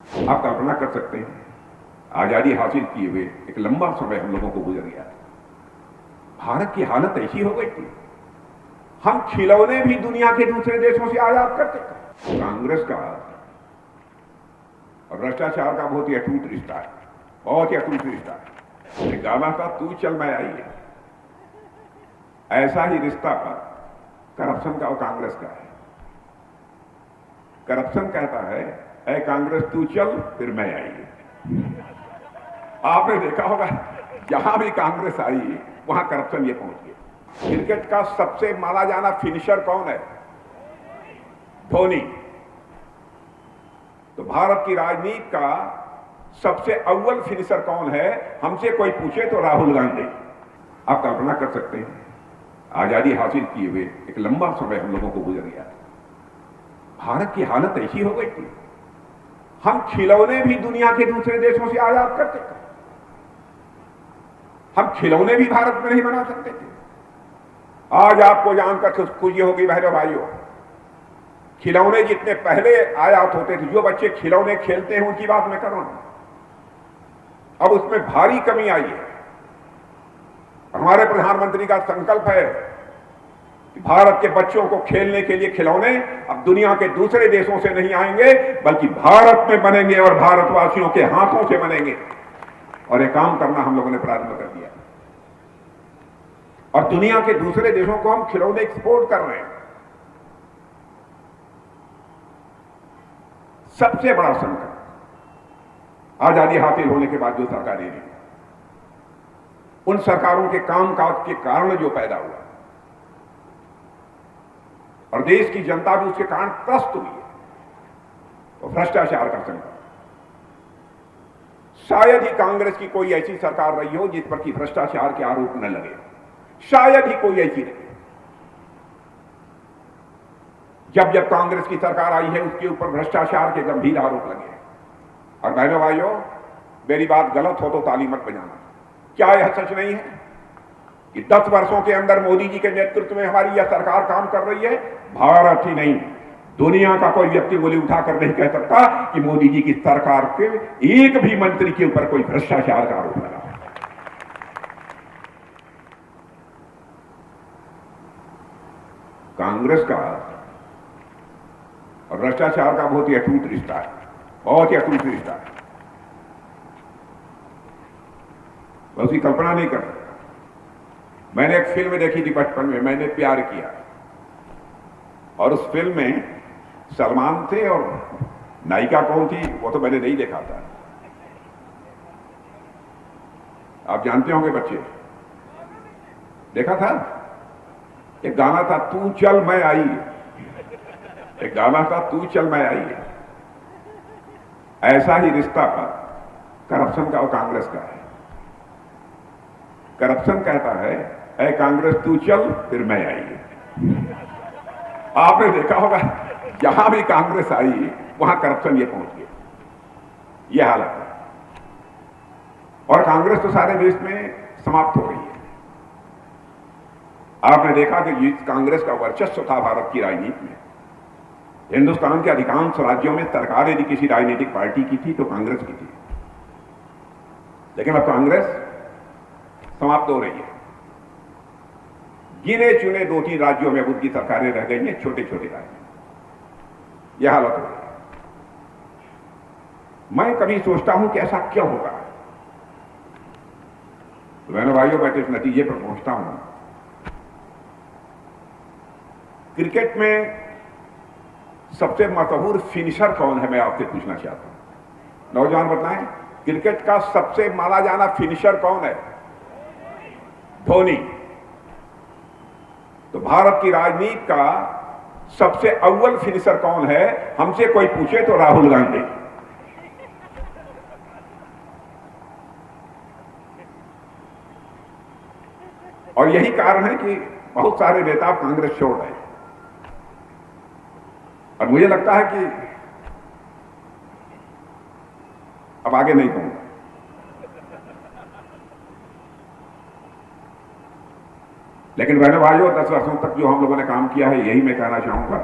आप कल्पना कर सकते हैं, आजादी हासिल किए हुए एक लंबा समय हम लोगों को गुजर गया। भारत की हालत ऐसी हो गई थी, हम खिलौने भी दुनिया के दूसरे देशों से आयात करते थे। कांग्रेस का और भ्रष्टाचार का बहुत ही अटूट रिश्ता है, बहुत ही अटूट रिश्ता है। एक गाना था, तू चल मैं आई है। ऐसा ही रिश्ता करप्शन का और कांग्रेस का है। करप्शन कहता है, ऐ कांग्रेस तू चल फिर मैं आई। आपने देखा होगा, जहां भी कांग्रेस आई वहां करप्शन ये पहुंच गया। क्रिकेट का सबसे माना जाना फिनिशर कौन है? धोनी। तो भारत की राजनीति का सबसे अव्वल फिनिशर कौन है? हमसे कोई पूछे तो राहुल गांधी। आप कल्पना कर सकते हैं, आजादी हासिल किए हुए एक लंबा समय हम लोगों को गुजर गया। भारत की हालत ऐसी हो गई थी, हम खिलौने भी दुनिया के दूसरे देशों से आयात करते थे। हम खिलौने भी भारत में नहीं बना सकते थे। आज आपको जानकर खुशी होगी बहनों भाइयों, खिलौने जितने पहले आयात होते थे, जो बच्चे खिलौने खेलते हैं उनकी बात मैं कर रहा हूं, अब उसमें भारी कमी आई है। हमारे प्रधानमंत्री का संकल्प है कि भारत के बच्चों को खेलने के लिए खिलौने अब दुनिया के दूसरे देशों से नहीं आएंगे, बल्कि भारत में बनेंगे और भारतवासियों के हाथों से बनेंगे। और ये काम करना हम लोगों ने प्रारंभ कर दिया, और दुनिया के दूसरे देशों को हम खिलौने एक्सपोर्ट कर रहे हैं। सबसे बड़ा संकट आजादी हासिल होने के बाद जो सरकारें रही, उन सरकारों के कामकाज के कारण जो पैदा हुआ, और देश की जनता भी उसके कारण त्रस्त हुई है, तो भ्रष्टाचार का संकट। शायद ही कांग्रेस की कोई ऐसी सरकार रही हो जिस पर कि भ्रष्टाचार के आरोप न लगे, शायद ही कोई ऐसी रही। जब जब कांग्रेस की सरकार आई है उसके ऊपर भ्रष्टाचार के गंभीर आरोप लगे। और बहनों भाइयों, मेरी बात गलत हो तो ताली मत बजाना। क्या यह सच नहीं है कि 10 वर्षों के अंदर मोदी जी के नेतृत्व में हमारी यह सरकार काम कर रही है? भारत ही नहीं, दुनिया का कोई व्यक्ति उंगली उठाकर नहीं कह सकता कि मोदी जी की सरकार के एक भी मंत्री के ऊपर कोई भ्रष्टाचार का आरोप लगा। कांग्रेस का और भ्रष्टाचार का बहुत ही अटूट रिश्ता है, बहुत ही अटूट रिश्ता है। मैं उसकी कल्पना नहीं कर सकता। मैंने एक फिल्म देखी थी बचपन में, मैंने प्यार किया, और उस फिल्म में सलमान थे और नायिका कौन थी वो तो मैंने नहीं देखा था। आप जानते होंगे बच्चे, देखा था? एक गाना था, तू चल मैं आई। एक गाना था, तू चल मैं आई। ऐसा ही रिश्ता करप्शन का और कांग्रेस का है। करप्शन कहता है, ऐ कांग्रेस तू चल फिर मैं आई। आपने देखा होगा, जहां भी कांग्रेस आई वहां करप्शन ये पहुंच गया। यह हालत है, और कांग्रेस तो सारे देश में समाप्त हो गई है। आपने देखा कि जिस कांग्रेस का वर्चस्व था भारत की राजनीति में, हिंदुस्तान के अधिकांश राज्यों में सरकार यदि किसी राजनीतिक पार्टी की थी तो कांग्रेस की थी। लेकिन अब कांग्रेस समाप्त हो रही है। गिने चुने 2-3 राज्यों में उनकी सरकारें रह गई हैं, छोटे छोटे राज्य। यह हालत हो रही है। मैं कभी सोचता हूं कि ऐसा क्यों होगा। तो बहनों भाइयों, मैं तो इस नतीजे पर पहुंचता हूं, क्रिकेट में सबसे मशहूर फिनिशर कौन है, मैं आपसे पूछना चाहता हूं। नौजवान बताएं, क्रिकेट का सबसे माना जाना फिनिशर कौन है? धोनी। तो भारत की राजनीति का सबसे अव्वल फिनिशर कौन है? हमसे कोई पूछे तो राहुल गांधी। और यही कारण है कि बहुत सारे नेता कांग्रेस छोड़ रहे हैं, और मुझे लगता है कि अब आगे नहीं कहूंगा। लेकिन बहनों भाइयों, 10 वर्षों तक जो हम लोगों ने काम किया है, यही मैं कहना चाहूंगा।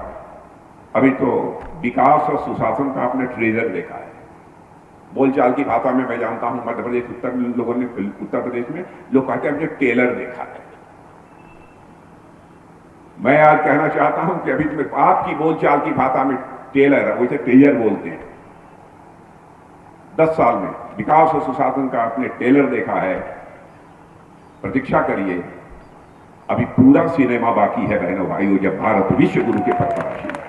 अभी तो विकास और सुशासन का आपने ट्रेजर देखा है। बोलचाल की भाषा में मैं जानता हूं मध्य प्रदेश लोगों ने उत्तर प्रदेश में लोग कहते हैं हमने टेलर देखा है। मैं आज कहना चाहता हूं कि अभी तुम्हें आपकी बोलचाल की भाषा में टेलर है, वैसे टेलर बोलते हैं। 10 साल में विकास और सुशासन का आपने टेलर देखा है, प्रतीक्षा करिए, अभी पूरा सिनेमा बाकी है बहनों भाइयों, जब भारत विश्व गुरु के पद पर आएगा।